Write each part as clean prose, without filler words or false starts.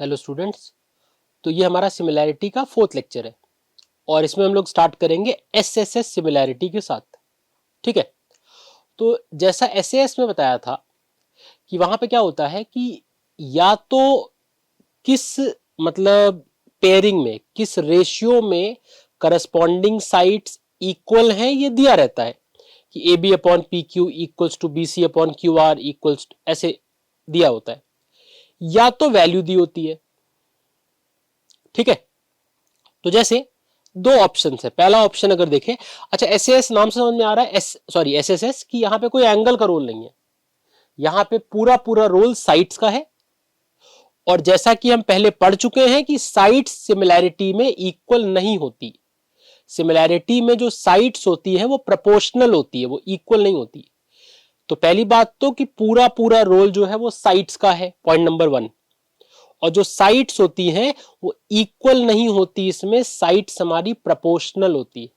Hello students. तो ये हमारा सिमिलैरिटी का 4th लेक्चर है और इसमें हम लोग स्टार्ट करेंगे एसएसएस सिमिलैरिटी के साथ। ठीक है। तो जैसा एसएएस में बताया था कि वहां पे क्या होता है कि या तो किस मतलब पेयरिंग में किस रेशियो में करस्पॉन्डिंग साइड्स इक्वल हैं ये दिया रहता है कि A B upon P Q equals to B C upon Q R equals ऐसे दिया होता है, या तो वैल्यू दी होती है। ठीक है। तो जैसे दो ऑप्शन है। पहला ऑप्शन अगर देखें, अच्छा एसएस नाम से समझ में आ रहा है एसएसएस कि यहां पे कोई एंगल का रोल नहीं है, यहां पे पूरा पूरा रोल साइड्स का है। और जैसा कि हम पहले पढ़ चुके हैं कि साइड्स सिमिलैरिटी में इक्वल नहीं होती। सिमिलैरिटी में जो साइड्स होती है वो प्रोपोर्शनल होती है, वो इक्वल नहीं होती। तो पहली बात तो कि पूरा पूरा रोल जो है वो साइड्स का है, पॉइंट नंबर 1। और जो साइड्स होती हैं वो इक्वल नहीं होती, इसमें साइड्स हमारी प्रोपोर्शनल होती है।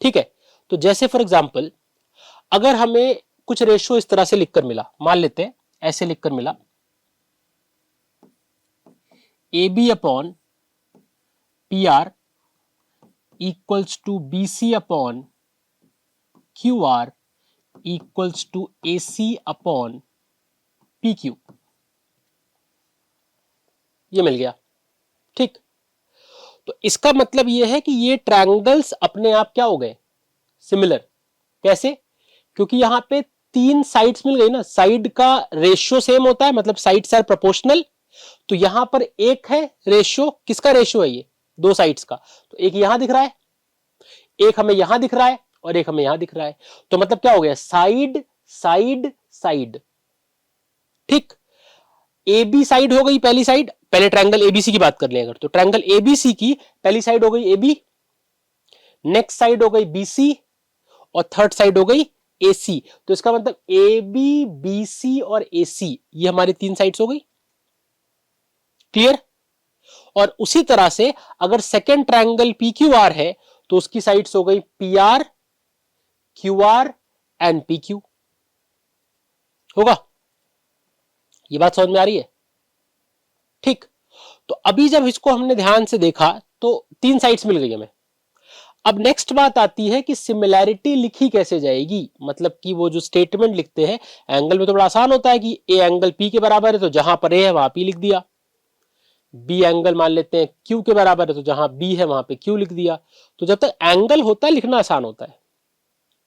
ठीक है। तो जैसे फॉर एग्जांपल अगर हमें कुछ रेशियो इस तरह से लिखकर मिला, मान लेते हैं ऐसे लिखकर मिला, A B upon P R equals to B C upon Q R equals to A C upon P Q, ये मिल गया। ठीक। तो इसका मतलब यह है कि ये ट्रायंगल्स अपने आप क्या हो गए, सिमिलर। कैसे? क्योंकि यहां पे 3 साइड्स मिल गई ना, साइड का रेशियो सेम होता है, मतलब साइड्स आर प्रोपोर्शनल। तो यहां पर एक है रेशियो, किसका रेशियो है ये, 2 साइड्स का। तो एक यहां दिख रहा है, एक हमें यहां दिख रहा है और एक हमें यहां दिख रहा है। तो मतलब क्या हो गया, साइड साइड साइड। ठीक। ए बी साइड हो गई पहली साइड, पहले ट्रायंगल एबीसी की बात कर ले अगर, तो ट्रायंगल एबीसी की पहली साइड हो गई ए बी, नेक्स्ट साइड हो गई बी सी और थर्ड साइड हो गई ए सी। तो इसका मतलब ए बी बी सी और ए सी, ये हमारी 3 साइड्स हो गई। क्लियर? और उसी तरह से अगर second triangle P Q R है तो उसकी साइड्स हो गई P R Q R and P Q. होगा? ये बात समझ में आ रही है? ठीक। तो अभी जब इसको हमने ध्यान से देखा तो 3 साइड्स मिल गई हमें। अब नेक्स्ट बात आती है कि सिमिलैरिटी लिखी कैसे जाएगी, मतलब कि वो जो स्टेटमेंट लिखते हैं एंगल में तो बड़ा आसान होता है कि ए एंगल पी के बराबर है तो जहां पर ए है वहां पी लिख दिया, बी एंगल मान लेते हैं क्यू के बराबर है तो जहां बी है वहां पे क्यू लिख दिया। तो जब तक एंगल होता है लिखना आसान होता है,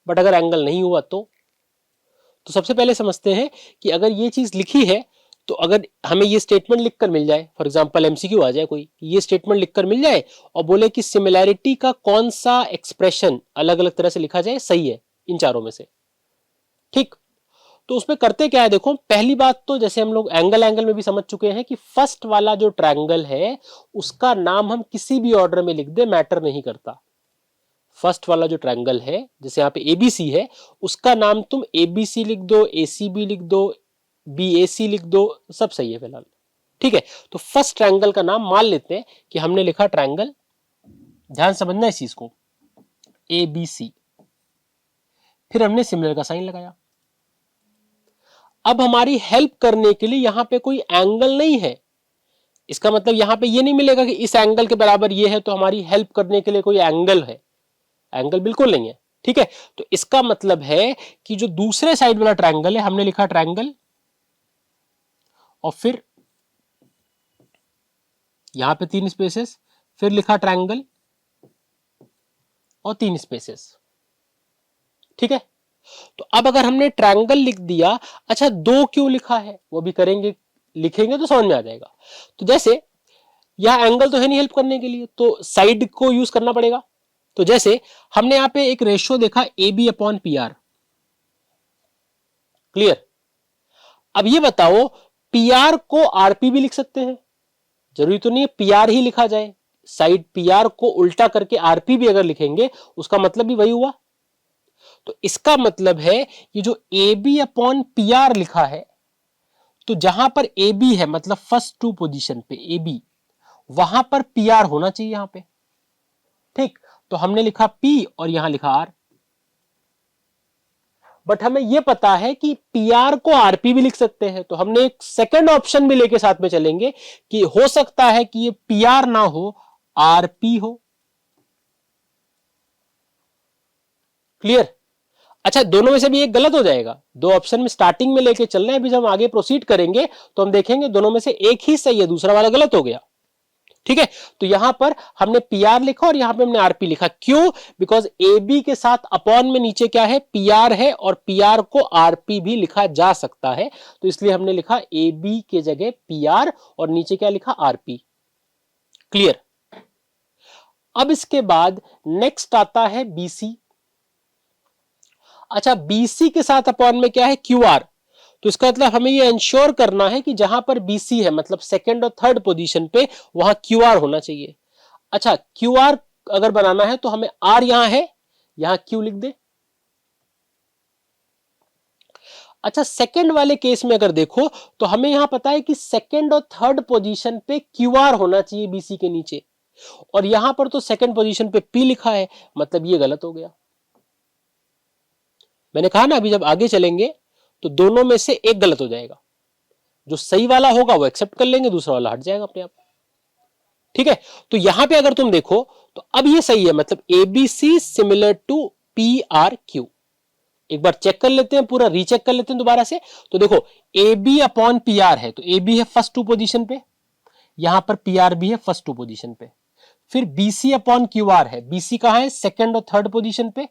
बट अगर एंगल नहीं हुआ तो सबसे पहले समझते हैं कि अगर ये चीज लिखी है तो अगर हमें ये स्टेटमेंट लिखकर मिल जाए, फॉर एग्जांपल एमसीक्यू आ जाए कोई, ये स्टेटमेंट लिखकर मिल जाए और बोले कि सिमिलैरिटी का कौन सा एक्सप्रेशन अलग अलग तरह से लिखा जाए सही है इन चारों में से। ठीक। तो उसमें करते क्या है, देखो पहली बात तो जैसे हम लोग एंगल एंगल में भी समझ चुके हैं कि फर्स्ट वाला जो ट्रायंगल है उसका नाम हम किसी भी ऑर्डर में लिख दे, मैटर नहीं करता। फर्स्ट वाला जो ट्रायंगल है जैसे यहाँ पे एबीसी है, उसका नाम तुम एबीसी लिख दो, एसीबी लिख दो, बीएसी लिख दो, सब सही है फिलहाल। ठीक है। तो फर्स्ट ट्रायंगल का नाम मान लेते हैं कि हमने लिखा ट्रायंगल, ध्यान समझना इस चीज को, ए बी सी। फिर हमने सिमिलर का साइन लगाया। अब हमारी हेल्प करने के लिए यहां पे कोई एंगल नहीं है, इसका मतलब यहां पे ये नहीं मिलेगा कि इस एंगल के बराबर ये है तो हमारी हेल्प करने के लिए कोई एंगल है, एंगल बिल्कुल नहीं है। ठीक है। तो इसका मतलब है कि जो दूसरे साइड वाला ट्रायंगल है हमने लिखा ट्रायंगल और फिर यहां पे 3 स्पेसेस, फिर लिखा ट्रायंगल और 3 स्पेसेस। ठीक है। तो अब अगर हमने ट्रायंगल लिख दिया, अच्छा 2 क्यों लिखा है वो भी करेंगे, लिखेंगे तो समझ में आ जाएगा। तो जैसे यह एंगल तो है नहीं हेल्प करने के लिए, तो साइड को यूज करना पड़ेगा। तो जैसे हमने यहां पे एक रेशियो देखा A B upon P R. Clear? अब ये बताओ पी आर को आरपी भी लिख सकते हैं, जरूरी तो नहीं है पी आर ही लिखा जाए। साइड पी आर को उल्टा करके आरपी भी अगर लिखेंगे उसका मतलब भी वही हुआ। तो इसका मतलब है ये जो A B upon P R लिखा है, तो जहां पर ए बी है मतलब फर्स्ट 2 पोजीशन पे ए बी, वहां पर पी आर होना चाहिए यहां पे। ठीक। तो हमने लिखा पी और यहां लिखा आर। बट हमें यह पता है कि पीआर को आरपी भी लिख सकते हैं, तो हमने एक सेकंड ऑप्शन भी लेके साथ में चलेंगे कि हो सकता है कि ये पीआर ना हो, आरपी हो। क्लियर? अच्छा, दोनों में से भी एक गलत हो जाएगा। दो ऑप्शन में स्टार्टिंग में लेके चल रहे हैं, अभी जब हम आगे प्रोसीड करेंगे तो हम देखेंगे दोनों में से एक ही सही है, दूसरा वाला गलत हो गया। ठीक है, तो यहां पर हमने पीआर लिखा और यहां पे हमने आरपी लिखा। क्यों? बिकॉज ए बी के साथ अपॉन में नीचे क्या है, पीआर है, और पीआर को आरपी भी लिखा जा सकता है, तो इसलिए हमने लिखा ए बी के जगह पीआर और नीचे क्या लिखा, आरपी। क्लियर? अब इसके बाद नेक्स्ट आता है बीसी। अच्छा, बीसी के साथ अपॉन में क्या है, क्यूआर। तो इसका मतलब हमें ये इंश्योर करना है कि जहां पर बीसी है मतलब सेकंड और थर्ड पोजीशन पे, वहां क्यूआर होना चाहिए। अच्छा, क्यूआर अगर बनाना है तो हमें आर यहां है, यहां क्यू लिख दे। अच्छा, सेकंड वाले केस में अगर देखो तो हमें यहां पता है कि सेकंड और थर्ड पोजीशन पे क्यूआर होना चाहिए बीसी के नीचे, और यहां पर तो सेकंड पोजीशन पे पी लिखा है, मतलब ये गलत हो गया। मैंने कहा ना अभी जब आगे चलेंगे तो दोनों में से एक गलत हो जाएगा, जो सही वाला होगा वो एक्सेप्ट कर लेंगे, दूसरा वाला हट जाएगा अपने आप। ठीक है, तो यहां पे अगर तुम देखो तो अब ये सही है, मतलब ABC similar to P R Q. एक बार चेक कर लेते हैं, पूरा रीचेक कर लेते हैं दोबारा से। तो देखो, A B upon P R है, तो ए बी है फर्स्ट टू पोजीशन पे, यहां पर पी आर भी है फर्स्ट टू पोजीशन पे। फिर बीसी अपॉन क्यू आर है, बीसी कहां है, सेकंड और थर्ड पोजीशन पे।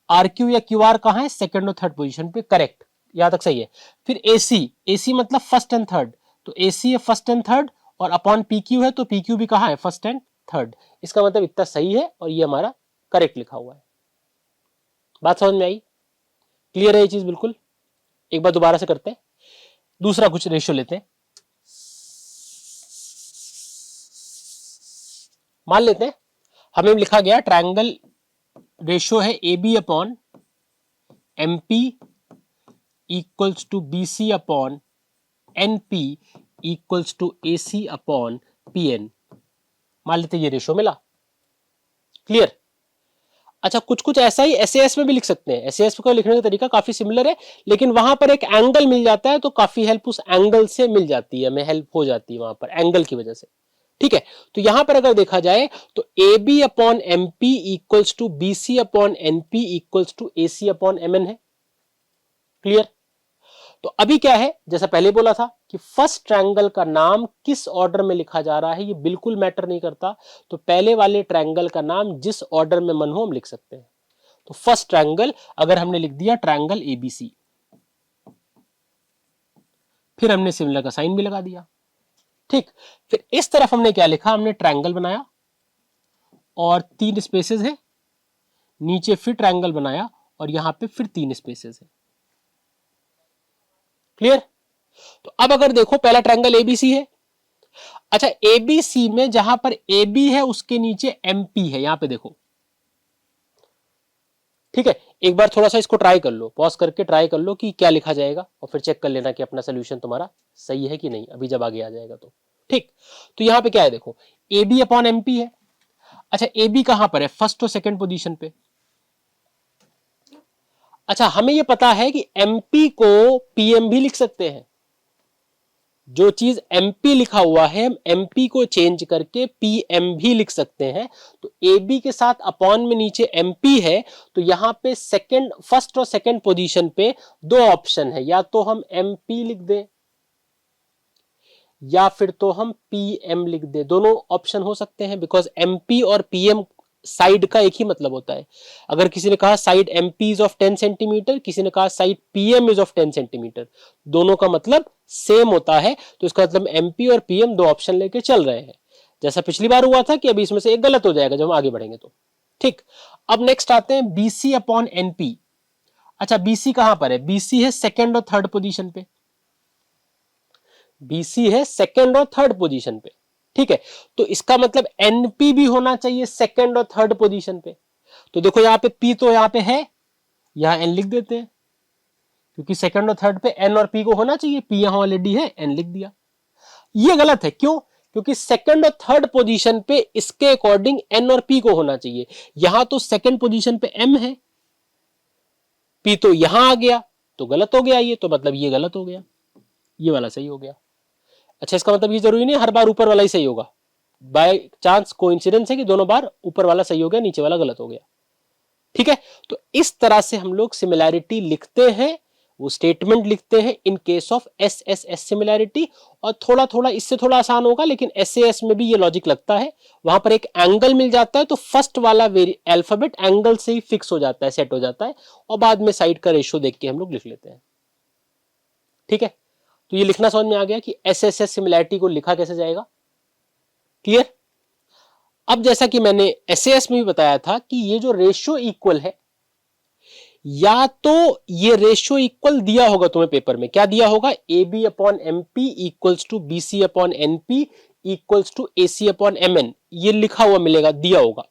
आर क्यू या क्यू आर कहां है, सेकंड और थर्ड पोजीशन पे। करेक्ट, यहां तक सही है। फिर एसी, एसी मतलब फर्स्ट एंड थर्ड, तो एसी है फर्स्ट एंड थर्ड, और अपॉन पी क्यू है, तो पी क्यू भी कहां है, फर्स्ट एंड थर्ड। इसका मतलब इतना सही है और ये हमारा करेक्ट लिखा हुआ है। बात समझ में आई? क्लियर है ये चीज बिल्कुल? एक बार दोबारा से करते हैं, दूसरा कुछ रेशियो लेते हैं। मान लेते हैं हमें लिखा गया ट्रायंगल रेशियो है A B upon M P equals to B C upon N P equals to A C upon P N. मान लेते ये रेशियो मिला। क्लियर? अच्छा, कुछ कुछ ऐसा ही एसएएस में भी लिख सकते हैं। एसएएस को लिखने का तरीका काफी सिमिलर है, लेकिन वहां पर एक एंगल मिल जाता है, तो काफी हेल्प उस एंगल से मिल जाती है, हमें हेल्प हो जाती है वहां पर एंगल की वजह से। ठीक है, तो यहां पर अगर देखा जाए तो A B upon M P equals to B C upon N P equals to A C upon M N है। क्लियर? तो अभी क्या है, जैसा पहले बोला था कि फर्स्ट ट्रायंगल का नाम किस ऑर्डर में लिखा जा रहा है ये बिल्कुल मैटर नहीं करता, तो पहले वाले ट्रायंगल का नाम जिस ऑर्डर में मन हो हम लिख सकते हैं। तो फर्स्ट ट्रायंगल अगर हमने लिख दिया ट्रायंगल एबीसी, फिर हमने सिमिलर का साइन भी लगा दिया। ठीक, फिर इस तरफ हमने क्या लिखा, हमने ट्रायंगल बनाया और 3 स्पेसेस है, नीचे फिर ट्रायंगल बनाया और यहां पे फिर 3 स्पेसेस है। क्लियर? तो अब अगर देखो पहला ट्रायंगल एबीसी है। अच्छा, एबीसी में जहां पर एबी है उसके नीचे एमपी है, यहां पे देखो। ठीक है, एक बार थोड़ा सा इसको ट्राई कर लो, पॉज करके ट्राई कर लो कि क्या लिखा जाएगा, और फिर चेक कर लेना कि अपना सोल्यूशन तुम्हारा सही है कि नहीं, अभी जब आगे आ जाएगा तो। ठीक, तो यहां पे क्या है देखो, ए बी अपॉन एमपी है। अच्छा, ए बी कहां पर है, फर्स्ट और सेकंड पोजीशन पे। अच्छा, हमें यह पता है कि एमपी को पीएम भी लिख सकते हैं। जो चीज एमपी लिखा हुआ है हम एमपी को चेंज करके पीएम भी लिख सकते हैं। तो ए बी के साथ अपॉन में नीचे एमपी है, तो यहां पे सेकंड, फर्स्ट और सेकंड पोजीशन पे 2 ऑप्शन है, या तो हम एमपी लिख दें या फिर तो हम पीएम लिख दें। दोनों ऑप्शन हो सकते हैं, बिकॉज एमपी और पीएम साइड का एक ही मतलब होता है। अगर किसी ने कहा side MP is of 10 centimetre, किसी ने कहा side PM is of 10 centimetre, दोनों का मतलब सेम होता है। तो इसका मतलब एमपी और पीएम 2 ऑप्शन लेके चल रहे हैं, जैसा पिछली बार हुआ था कि अभी इसमें से एक गलत हो जाएगा जब हम आगे बढ़ेंगे तो। ठीक, अब नेक्स्ट आते हैं बीसी अपॉन एनपी। अच्छा, बीसी कहां पर है, बीसी है सेकेंड और थर्ड पोजीशन पे। बीसी है सेकेंड और थर्ड पोजीशन पे। ठीक है, तो इसका मतलब एनपी भी होना चाहिए सेकेंड और थर्ड पोजीशन पे। तो देखो यहां पे पी तो यहां पे है, यहां एन लिख देते हैं, क्योंकि सेकंड और थर्ड पे एन और पी को होना चाहिए, पी यहां ऑलरेडी है, एन लिख दिया। ये गलत है, क्यों? क्योंकि सेकंड और थर्ड पोजीशन पे इसके अकॉर्डिंग एन और पी को होना चाहिए। यहां तो सेकंड पोजीशन पे एम है, P तो यहां आ गया तो गलत हो गया, ये तो मतलब ये गलत हो गया, ये वाला सही हो गया। अच्छा, इसका मतलब ये जरूरी नहीं हर बार ऊपर वाला ही सही होगा, बाय चांस कोइंसिडेंस है कि दोनों बार ऊपर वाला सही हो गया, नीचे वाला गलत हो गया। ठीक है, तो इस तरह से हम लोग सिमिलैरिटी लिखते हैं, वो स्टेटमेंट लिखते हैं in case of S S S similarity. और थोड़ा थोड़ा इससे थोड़ा आसान होगा, लेकिन एस एस में भी ये लॉजिक लगता है, वहां पर एक एंगल मिल जाता है तो फर्स्ट वाला अल्फाबेट एंगल से ही फिक्स हो जाता है, सेट हो जाता है, और बाद में साइड का रेशियो देख के हम लोग लिख लेते हैं। ठीक है, तो ये लिखना समझ में आ गया कि एस एस एस सिमिलैरिटी को लिखा कैसे जाएगा। क्लियर। अब जैसा कि मैंने एस एस में भी बताया था कि ये जो रेशियो इक्वल है, या तो ये रेशियो इक्वल दिया होगा तुम्हें पेपर में, क्या दिया होगा, A B upon M P equals to B C upon N P equals to A C upon M N, ये लिखा हुआ मिलेगा, दिया होगा।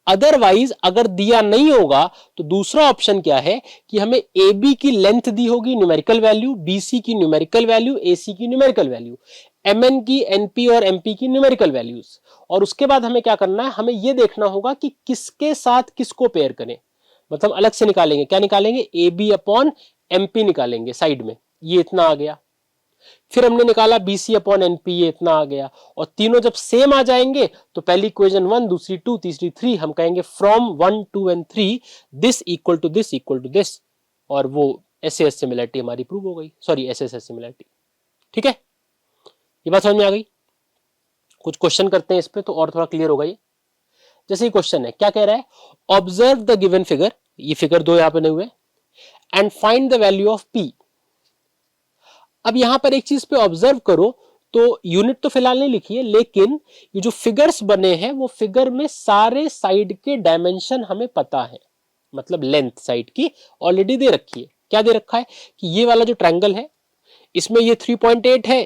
अदरवाइज अगर दिया नहीं होगा तो दूसरा ऑप्शन क्या है कि हमें ए बी की लेंथ दी होगी न्यूमेरिकल वैल्यू, बी सी की न्यूमेरिकल वैल्यू, ए सी की न्यूमेरिकल वैल्यू, एम एन की, एन पी और एम पी की न्यूमेरिकल वैल्यूज, और उसके बाद हमें क्या करना है, हमें यह देखना होगा कि किसके साथ किसको पेयर करें, मतलब अलग से निकालेंगे, क्या निकालेंगे, A B upon M P निकालेंगे साइड में, ये इतना आ गया। फिर हमने निकाला B C upon N P, ये इतना आ गया। और तीनों जब सेम आ जाएंगे तो पहली इक्वेशन 1, दूसरी 2, तीसरी 3, हम कहेंगे from 1, 2 and 3 this equal to this equal to this, और वो एस एस सिमिलरिटी हमारी प्रूव हो गई, sorry S S S similarity. ठीक है, ये बात समझ में आ गई। कुछ क्वेश्चन करते हैं इस पे तो और थोड़ा क्लियर होगा ये। जैसे ये क्वेश्चन है, क्या कह रहा है, ऑब्जर्व द गिवन फिगर, ये फिगर दो यहां बने हुए, and find the value of P. अब यहां पर एक चीज पे ऑब्जर्व करो, तो यूनिट तो फिलहाल नहीं लिखी है, लेकिन ये जो फिगर्स बने हैं वो फिगर में सारे साइड के डायमेंशन हमें पता है, मतलब लेंथ साइड की ऑलरेडी दे रखी है। क्या दे रखा है कि ये वाला जो ट्रायंगल है इसमें ये 3.8 है,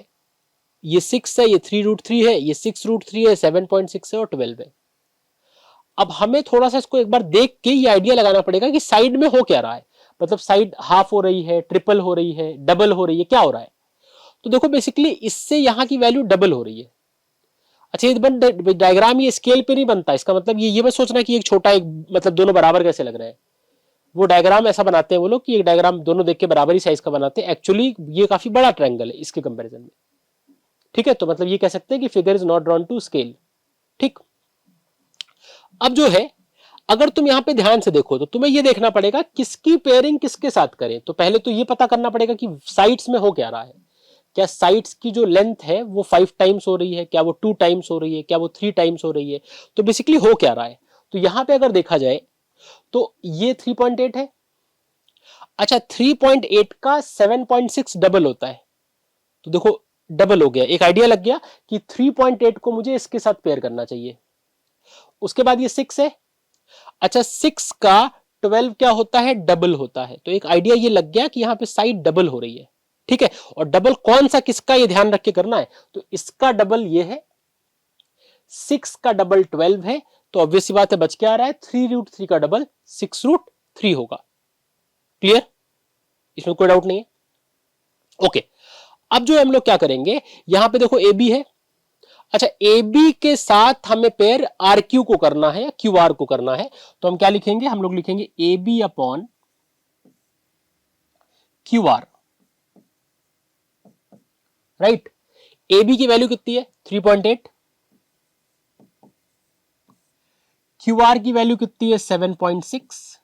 ये 6 है, ये 3√3 है, ये 6√3 है, 7.6 है और 12 है। अब हमें थोड़ा सा इसको एक बार देख के ये आइडिया लगाना पड़ेगा कि साइड में हो क्या रहा है, मतलब साइड हाफ हो रही है, ट्रिपल हो रही है, डबल हो रही है, क्या हो रहा है। तो देखो बेसिकली इससे यहां की वैल्यू डबल हो रही है। अच्छा, ये डायग्राम ये स्केल पे नहीं बनता, इसका मतलब ये मत सोचना कि एक छोटा एक मतलब दोनों बराबर कैसे लग रहे हैं। वो डायग्राम ऐसा बनाते हैं वो लोग कि एक डायग्राम दोनों देख के बराबर ही साइज का बनाते हैं, एक्चुअली ये काफी बड़ा ट्रायंगल है इसके कंपैरिजन में। ठीक है, तो मतलब ये कह सकते हैं कि figure is not drawn to scale. ठीक, अब जो है अगर तुम यहां पे ध्यान से देखो तो तुम्हें यह देखना पड़ेगा किसकी पेयरिंग किसके साथ करें। तो पहले तो यह पता करना पड़ेगा कि साइड्स में हो क्या रहा है, क्या साइड्स की जो लेंथ है वो 5 टाइम्स हो रही है, क्या वो 2 टाइम्स हो रही है, क्या वो 3 टाइम्स हो रही है, तो बेसिकली हो क्या रहा है। तो यहां पे अगर देखा जाए तो ये 3.8 है। अच्छा, 3.8 का 7.6 डबल होता है, तो देखो डबल हो गया, एक आइडिया लग गया कि 3.8 को मुझे इसके साथ पेयर करना चाहिए। उसके बाद ये 6 है, अच्छा 6 का 12 क्या होता है, डबल होता है, तो एक आइडिया ये लग गया कि यहां पे साइड डबल हो रही है। ठीक है, और डबल कौन सा किसका ये ध्यान रख के करना है, तो इसका डबल ये है, 6 का डबल 12 है, तो ऑब्वियस सी बात है बच के आ रहा है 3√3 का डबल 6√3 होगा। क्लियर, इसमें कोई डाउट नहीं है। ओके, अब जो हम लोग क्या करेंगे, यहां पे देखो ए बी है, अच्छा ए बी के साथ हमें पेयर आर क्यू को करना है या क्यू आर को करना है, तो हम क्या लिखेंगे, हम लोग लिखेंगे A B upon Q R. Right, A B की वैल्यू कितनी है 3.8, क्यू आर की वैल्यू कितनी है 7.6।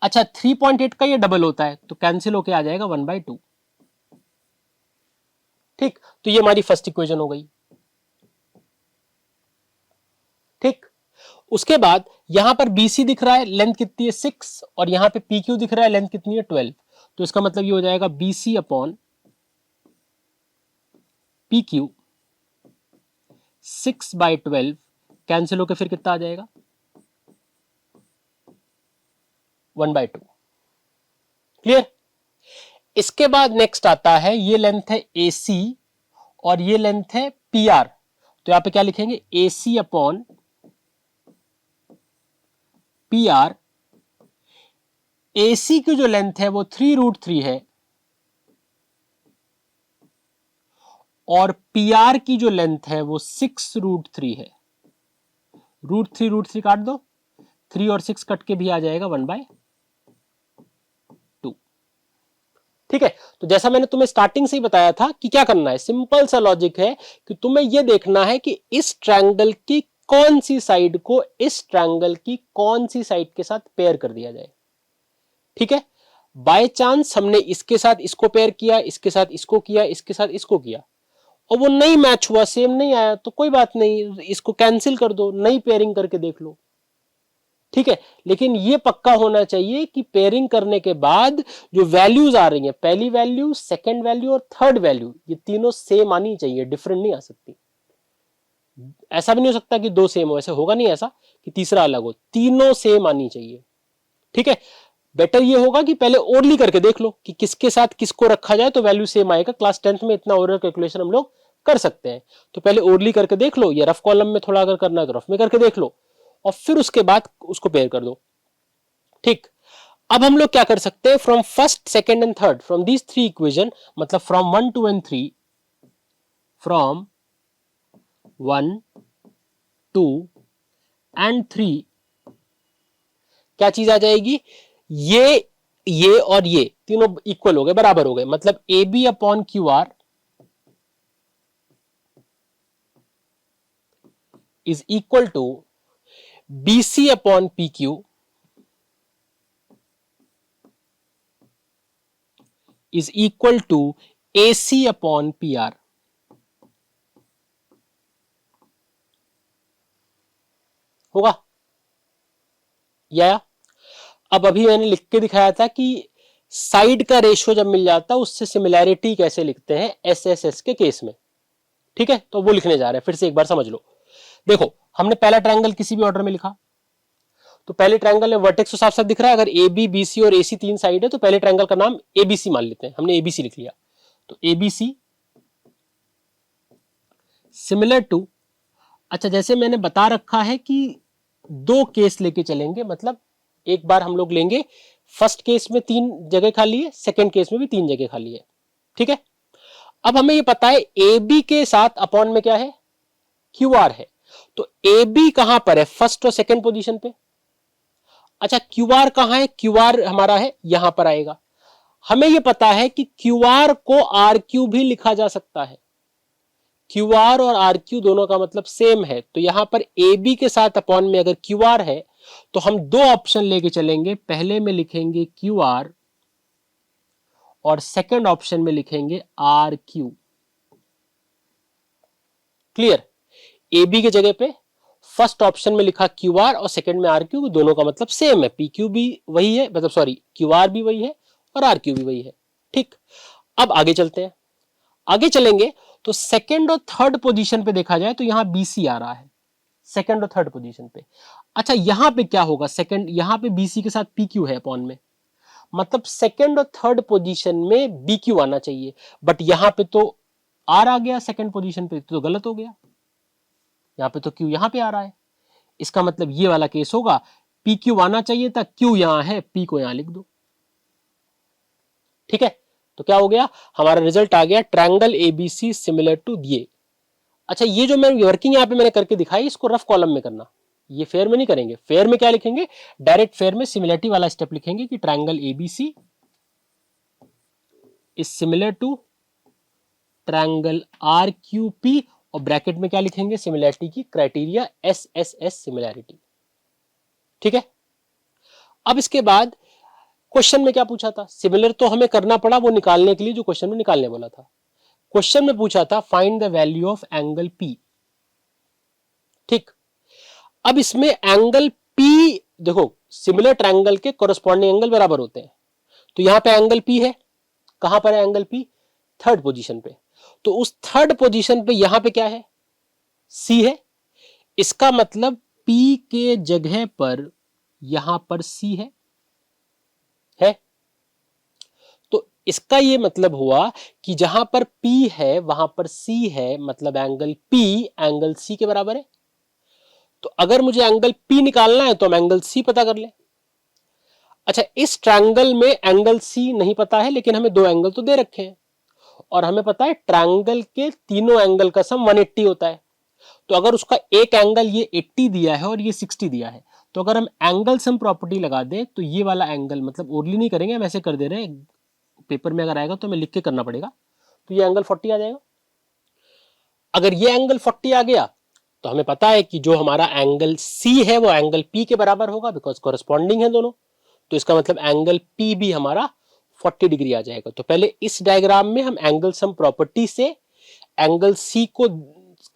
अच्छा 3.8 का ये डबल होता है तो कैंसिल होके आ जाएगा 1/2। ठीक, तो ये हमारी फर्स्ट इक्वेशन हो गई। ठीक, उसके बाद यहां पर BC दिख रहा है, लेंथ कितनी है 6, और यहां पे PQ दिख रहा है, लेंथ कितनी है 12, तो इसका मतलब ये हो जाएगा BC अपॉन PQ 6/12, कैंसिल होकर फिर कितना आ जाएगा 1/2। क्लियर, इसके बाद नेक्स्ट आता है, ये लेंथ है AC और ये लेंथ है PR, तो यहां पे क्या लिखेंगे AC अपॉन PR। AC की जो लेंथ है वो 3√3 है और PR की जो लेंथ है वो 6√3 है। √3 √3 काट दो, 3 और 6 कट के भी आ जाएगा 1/2। ठीक है। तो जैसा मैंने तुम्हें स्टार्टिंग से ही बताया था कि क्या करना है, सिंपल सा लॉजिक है कि तुम्हें यह देखना है कि इस ट्रायंगल की कौन सी साइड को इस ट्रायंगल की कौन सी साइड के साथ पेयर कर दिया जाए। ठीक है, बाय चांस हमने इसके साथ इसको पेयर किया, इसके साथ इसको किया, इसके साथ इसको किया और वो नहीं मैच हुआ, सेम नहीं आया, तो कोई बात नहीं, इसको कैंसिल कर दो, नई पेयरिंग करके देख लो। ठीक है, लेकिन ये पक्का होना चाहिए कि पेयरिंग करने के बाद जो वैल्यूज आ रही हैं, पहली वैल्यू, सेकंड वैल्यू और थर्ड वैल्यू, ये तीनों सेम आनी चाहिए, डिफरेंट नहीं आ सकती। ऐसा भी नहीं हो सकता कि दो सेम हो, ऐसे होगा नहीं ऐसा कि तीसरा अलग हो, तीनों सेम आनी चाहिए। ठीक है, बेटर ये होगा कि पहले ओरली करके देख लो कि किसके साथ किसको रखा जाए तो वैल्यू सेम आएगा। क्लास 10th में इतना ओरल कैलकुलेशन हम लोग कर सकते हैं, तो पहले ओरली करके देख लो, या रफ कॉलम में थोड़ा अगर करना है तो रफ में करके देख लो और फिर उसके बाद उसको पेयर कर दो। ठीक, अब हम लोग क्या कर सकते हैं, from first, second and third, from these three equation, मतलब फ्रॉम 1, 2 एंड 3, फ्रॉम 1, 2 एंड 3 क्या चीज आ जाएगी, ये और ये तीनों इक्वल हो गए, बराबर हो गए, मतलब A B upon Q R is equal to B C upon P Q is equal to A C upon P R. होगा या? अब अभी मैंने लिख के दिखाया था कि साइड का रेशियो जब मिल जाता है उससे सिमिलैरिटी कैसे लिखते हैं एसएसएस के केस में। ठीक है, तो वो लिखने जा रहे हैं, फिर से एक बार समझ लो। देखो, हमने पहला ट्रायंगल किसी भी ऑर्डर में लिखा, तो पहले ट्रायंगल में वर्टेक्स तो साफ साफ दिख रहा है, अगर ए बी, बी सी और ए सी तीन साइड है तो पहले ट्रायंगल का नाम एबीसी मान लेते हैं, हमने एबीसी लिख लिया। तो एबीसी सिमिलर टू, अच्छा जैसे मैंने बता रखा है कि दो केस लेके चलेंगे, मतलब एक बार हम लोग लेंगे, फर्स्ट केस में 3 जगह खाली है, सेकंड केस में भी 3 जगह खाली है। ठीक है, अब हमें ये पता है ए बी के साथ अपॉन में क्या है, क्यू आर है, तो ए बी कहां पर है, फर्स्ट और सेकंड पोजीशन पे। अच्छा क्यू आर कहां है, क्यू आर हमारा है यहां पर आएगा। हमें यह पता है कि क्यू आर को आर क्यू भी लिखा जा सकता है, क्यू आर और आर क्यू दोनों का मतलब सेम है, तो यहां पर ए बी के साथ अपॉन में अगर क्यू आर है तो हम दो ऑप्शन लेके चलेंगे, पहले में लिखेंगे क्यू आर और सेकंड ऑप्शन में लिखेंगे R Q. Clear, A B के जगह पे फर्स्ट ऑप्शन में लिखा क्यू आर और सेकंड में आर क्यू, दोनों का मतलब सेम है, पी क्यू भी वही है, मतलब सॉरी क्यू आर भी वही है और आर क्यू भी वही है। ठीक, अब आगे चलते हैं, आगे चलेंगे तो सेकंड और थर्ड पोजीशन पे देखा जाए तो यहां बीसी आ रहा है, सेकंड और थर्ड पोजीशन पे। अच्छा यहां पे क्या होगा, सेकंड यहां पे बीसी के साथ पी क्यू है अपॉन में, मतलब सेकंड और थर्ड पोजीशन में बी क्यू आना चाहिए, बट यहां पे तो आर आ गया सेकंड पोजीशन पे, तो गलत हो गया, यहां पे तो क्यू यहां पे आ रहा है, इसका मतलब ये वाला केस होगा, पी क्यू आना चाहिए था, क्यू यहां है, पी को यहां लिख दो। ठीक है, तो क्या हो गया, हमारा रिजल्ट आ गया ट्रायंगल एबीसी सिमिलर टू ये। अच्छा ये जो मैं वर्किंग यहां पे मैंने करके दिखाई, इसको रफ कॉलम में करना, ये फेयर में नहीं करेंगे। फेयर में क्या लिखेंगे, डायरेक्ट फेयर में सिमिलरिटी वाला स्टेप लिखेंगे कि triangle ABC is similar to triangle R Q P, और ब्रैकेट में क्या लिखेंगे, सिमिलरिटी की criteria S S S similarity. ठीक है, अब इसके बाद क्वेश्चन में क्या पूछा था, सिमिलर तो हमें करना पड़ा वो निकालने के लिए जो क्वेश्चन में निकालने बोला था। क्वेश्चन में पूछा था find the value of angle P. ठीक, अब इसमें एंगल पी, देखो सिमिलर ट्रायंगल के कोरस्पॉन्डिंग एंगल बराबर होते हैं, तो यहां पे एंगल पी है, कहां पर है एंगल पी, थर्ड पोजीशन पे, तो उस थर्ड पोजीशन पे यहां पे क्या है, सी है, इसका मतलब पी के जगह पर यहां पर सी है, तो इसका ये मतलब हुआ कि जहां पर P है वहां पर C है, मतलब एंगल P एंगल C के बराबर है। तो अगर मुझे एंगल P निकालना है तो हम एंगल C पता कर ले। अच्छा इस ट्रायंगल में एंगल C नहीं पता है, लेकिन हमें दो एंगल तो दे रखे हैं और हमें पता है ट्रायंगल के तीनों एंगल का सम 180 होता है। तो अगर उसका एक एंगल ये 80 दिया है और ये 60 दिया है, तो अगर हम एंगल सम प्रॉपर्टी लगा दें तो ये वाला एंगल, मतलब ओरली नहीं करेंगे हम, ऐसे कर दे रहे हैं पेपर में अगर आएगा तो हमें लिख के करना पड़ेगा, तो ये एंगल 40 आ जाएगा। अगर ये एंगल 40 आ गया तो हमें पता है कि जो हमारा एंगल C है वो एंगल P के बराबर होगा, बिकॉज कॉरेस्पॉन्डिंग है दोनों। तो इसका मतलब एंगल P भी हमारा 40 डिग्री आ जाएगा। तो पहले इस डायग्राम में हम एंगल सम प्रॉपर्टी से एंगल C को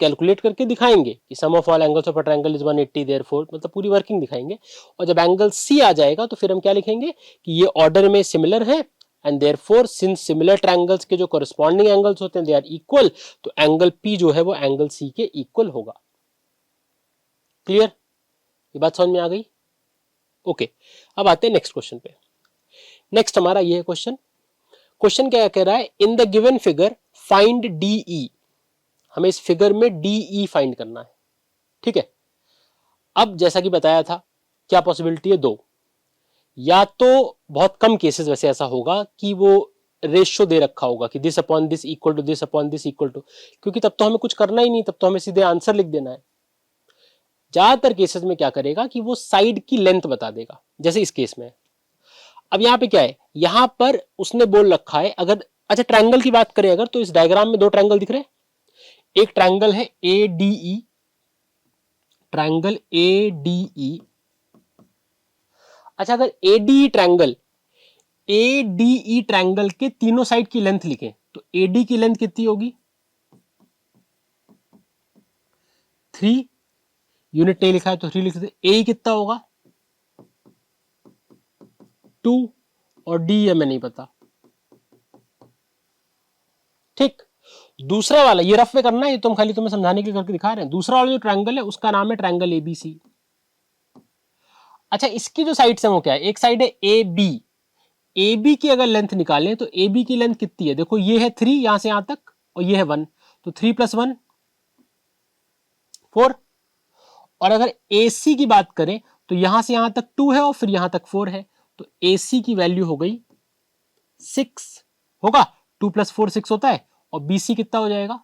कैलकुलेट करके दिखाएंगे कि sum of all angles of a triangle is 180, therefore मतलब पूरी वर्किंग दिखाएंगे। और जब एंगल C आ जाएगा तो फिर हम क्या लिखेंगे कि ये ऑर्डर में सिमिलर है, and therefore since similar triangles के जो कॉरेस्पॉन्डिंग एंगल्स होते हैं दे आर इक्वल, तो एंगल P जो है वो एंगल C के इक्वल होगा। क्लियर? ये बात समझ में आ गई? ओके, अब आते हैं नेक्स्ट क्वेश्चन पे। नेक्स्ट हमारा ये है क्वेश्चन। क्वेश्चन क्या कह रहा है, in the given figure find DE। हमें इस फिगर में DE फाइंड करना है, ठीक है। अब जैसा कि बताया था, क्या पॉसिबिलिटी है? दो, या तो बहुत कम केसेस वैसे ऐसा होगा कि वो रेशियो दे रखा होगा कि this upon this equal to this upon this equal to, क्योंकि तब तो हमें कुछ करना ही नहीं, तब तो हमें सीधे आंसर लिख देना है। ज्यादातर केसेस में क्या करेगा कि वो साइड की लेंथ बता देगा, जैसे इस केस में। अब यहां पे क्या है, यहां पर उसने बोल रखा है, अगर अच्छा ट्रायंगल की बात करें अगर, तो इस डायग्राम में दो ट्रायंगल दिख रहे हैं। एक ट्रायंगल है ADE, ट्रायंगल ADE। अच्छा, अगर ADE ट्रायंगल के तीनों साइड की लेंथ लिखें तो AD की लेंथ कितनी होगी? 3, यूनिट नहीं लिखा है तो 3 लिख सकते। A कितना होगा? 2, और D हमें नहीं पता। ठीक, दूसरा वाला ये रफ में करना है, ये तुम खाली तुम्हें समझाने के लिए करके दिखा रहे हैं। दूसरा वाला जो ट्रायंगल है उसका नाम है ट्रायंगल ABC। अच्छा, इसकी जो साइड है वो क्या है? एक साइड है AB। AB की अगर लेंथ निकालें तो AB की लेंथ कितनी है? देखो ये है 3 यहां से यहां तक, और ये है 1, तो 3 + 1 4। और अगर AC की बात करें तो यहां से यहां तक 2 है और फिर यहां तक 4 है, तो AC की वैल्यू हो गई 6 होगा। 2 + 4 6 होता है। और BC कितना हो जाएगा?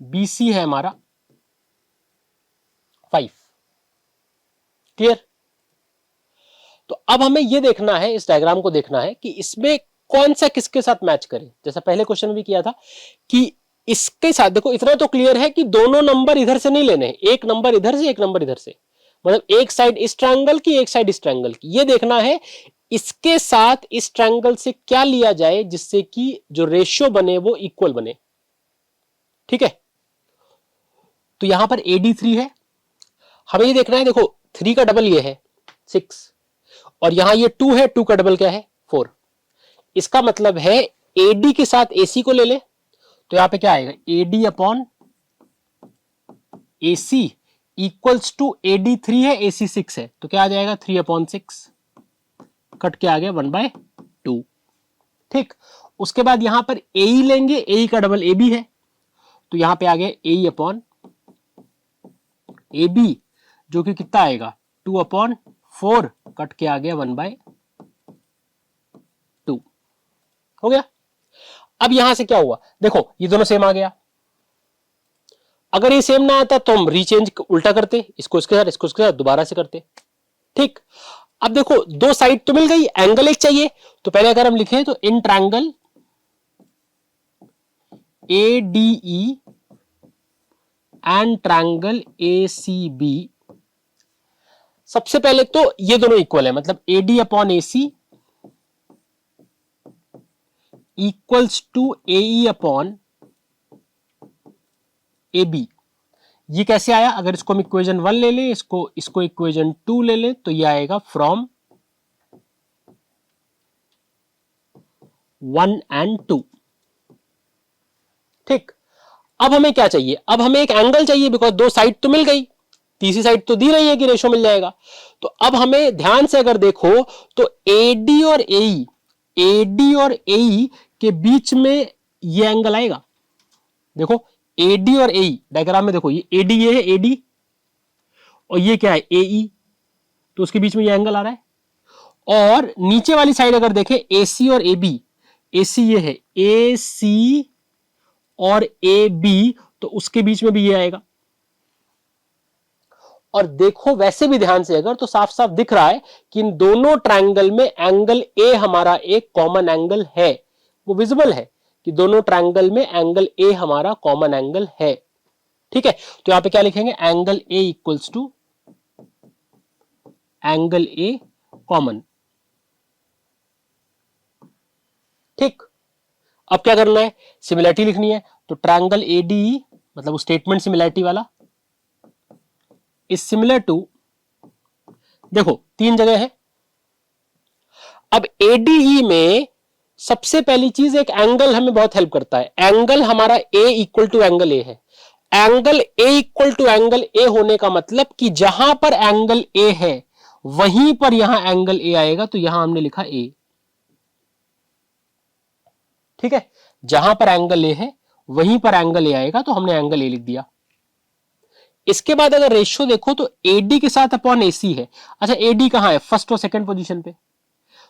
BC है हमारा 5। क्लियर? तो अब हमें यह देखना है, इस डायग्राम को देखना है कि इसमें कौन सा किसके साथ मैच करे। जैसा पहले क्वेश्चन में भी किया था कि इसके साथ, देखो इतना तो क्लियर है कि दोनों नंबर इधर से नहीं लेने हैं, एक नंबर इधर से एक नंबर इधर से, मतलब एक साइड इस ट्रायंगल की एक साइड इस ट्रायंगल की। ये देखना है इसके साथ इस ट्रायंगल से क्या लिया जाए जिससे कि जो रेशियो बने वो इक्वल बने। ठीक है, तो यहां पर AD3 है, हमें ये देखना है, देखो 3 का डबल ये है 6, और यहां ये 2 है, 2 का डबल क्या है 4। इसका मतलब है AD के साथ AC को ले ले, तो यहां पे क्या आएगा AD upon AC equals to AD3 है AC 6 है, तो क्या आ जाएगा 3/6, कट के आ गया 1/2। ठीक, उसके बाद यहां पर AE लेंगे, AE का डबल AB है, तो यहां पे आ गया AE अपॉन AB जो कि कितना आएगा 2/4, कट के आ गया 1/2। हो गया। अब यहां से क्या हुआ, देखो ये दोनों सेम आ गया। अगर ये सेम ना आता तो हम रीचेंज उल्टा करते, इसको इसके साथ इसको इसके साथ दोबारा से करते। ठीक, अब देखो दो साइड तो मिल गई, एंगल एक चाहिए, तो पहले अगर हम लिखें तो in triangle ADE and triangle ACB, सबसे पहले तो ये दोनों इक्वल है, मतलब AD upon AC equals to AE upon AB। ये कैसे आया, अगर इसको हम इक्वेशन 1 ले लें, इसको इक्वेशन 2 ले लें, तो ये आएगा फ्रॉम 1 and 2। ठीक, अब हमें क्या चाहिए, अब हमें एक एंगल चाहिए, बिकॉज दो साइड तो मिल गई, तीसरी साइड तो दी रही है कि रेशो मिल जाएगा। तो अब हमें ध्यान से अगर देखो तो AD और AE के बीच में ये एंगल आएगा। देखो AD और AE डायग्राम में देखो, ये AD, ये है AD, और ये क्या है AE, तो उसके बीच में ये एंगल आ रहा है। और नीचे वाली साइड अगर देखें AC और AB, AC ये है AC और AB, तो उसके बीच में भी ये आएगा। और देखो वैसे भी ध्यान से अगर तो साफ साफ दिख रहा है कि इन दोनों ट्रायंगल में एंगल ए हमारा एक कॉमन एंगल है, वो विजिबल है कि दोनों ट्रायंगल में एंगल ए हमारा कॉमन एंगल है। ठीक है, तो यहां पे क्या लिखेंगे, angle A equals to angle A common. ठीक, अब क्या करना है, सिमिलरिटी लिखनी है, तो ट्रायंगल एडीई मतलब स्टेटमेंट सिमिलरिटी वाला इज सिमिलर टू, देखो तीन जगह है। अब एडीई में सबसे पहली चीज एक एंगल हमें बहुत हेल्प करता है, एंगल हमारा A equal to angle A है। Angle A equal to angle A होने का मतलब कि जहां पर एंगल ए है वहीं पर यहां एंगल ए आएगा, तो यहां हमने लिखा ए। ठीक है, जहां पर एंगल ए है वहीं पर एंगल ए आएगा, तो हमने एंगल ए लिख दिया। इसके बाद अगर रेशियो देखो तो एडी के साथ अपॉन एसी है। अच्छा, एडी कहां है, फर्स्ट और सेकंड पोजीशन पे,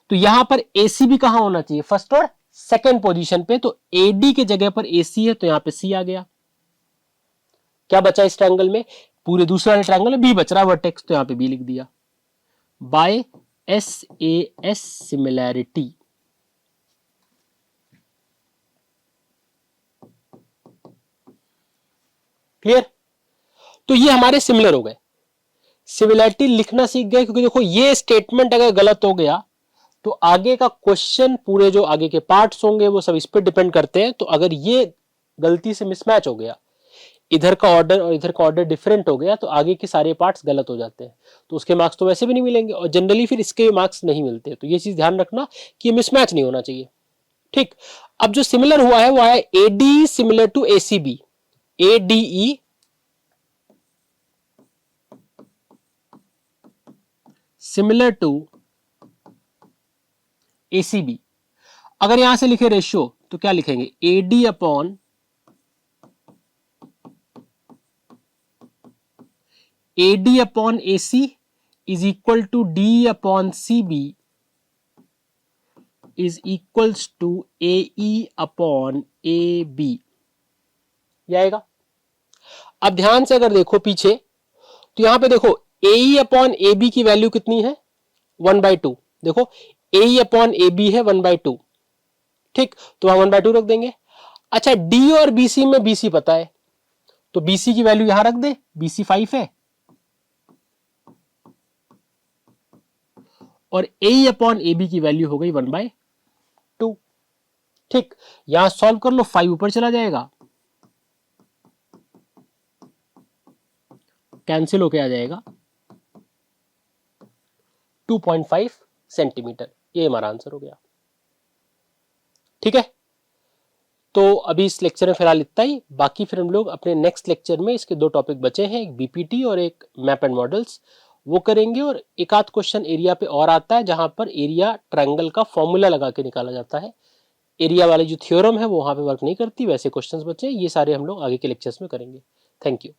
तो यहां पर एसी भी कहां होना चाहिए, फर्स्ट और सेकंड पोजीशन पे, तो एडी के जगह पर एसी है, तो यहां पे सी आ गया। क्या बचा इस ट्रायंगल में, पूरे दूसरे वाले ट्रायंगल में बी बच रहा है वर्टेक्स, तो यहां पे बी लिख दिया by S A S similarity. Clear, तो ये हमारे सिमिलर हो गए, सिमिलैरिटी लिखना सीख गए, क्योंकि देखो ये स्टेटमेंट अगर गलत हो गया तो आगे का क्वेश्चन, पूरे जो आगे के पार्ट्स होंगे वो सब इस पर डिपेंड करते हैं। तो अगर ये गलती से मिसमैच हो गया, इधर का ऑर्डर और इधर का ऑर्डर डिफरेंट हो गया, तो आगे के सारे पार्ट्स गलत हो जाते हैं, तो उसके मार्क्स तो वैसे भी नहीं मिलेंगे और जनरली फिर इसके मार्क्स नहीं मिलते। तो ये चीज ध्यान रखना कि मिसमैच नहीं होना चाहिए। ठीक, अब जो सिमिलर हुआ है वो है AD similar to ACB, ADE similar to ACB. अगर यहां से लिखे रेशियो तो क्या लिखेंगे, AD upon AD upon AC is equal to D upon CB is equals to AE upon A B, ये आएगा। अब ध्यान से अगर देखो पीछे, तो यहां पे देखो एई अपॉन ए बी की वैल्यू कितनी है, 1/2। देखो ए अपॉन ए बी है 1/2, ठीक, तो वहां 1/2 रख देंगे। अच्छा, डी और बीसी में बीसी पता है, तो बीसी की वैल्यू यहां रख दे, बीसी 5 है, और ए अपॉन ए बी की वैल्यू हो गई 1/2। ठीक, यहां सॉल्व कर लो, 5 ऊपर चला जाएगा, कैंसिल होके आ जाएगा 2.5 सेंटीमीटर, ये हमारा आंसर हो गया। ठीक है, तो अभी इस लेक्चर में फिलहाल इतना ही, बाकी फिर हम लोग अपने नेक्स्ट लेक्चर में इसके 2 टॉपिक बचे हैं, एक बीपीटी और एक मैप एंड मॉडल्स, वो करेंगे। और एक आध क्वेश्चन एरिया पे और आता है, जहां पर एरिया ट्रायंगल का फॉर्मूला लगा के निकाला जाता है। एरिया वाली जो थ्योरम है वो वहां पे वर्क नहीं करती, वैसे क्वेश्चंस बचे, ये सारे हम लोग आगे के लेक्चर्स में करेंगे। Thank you.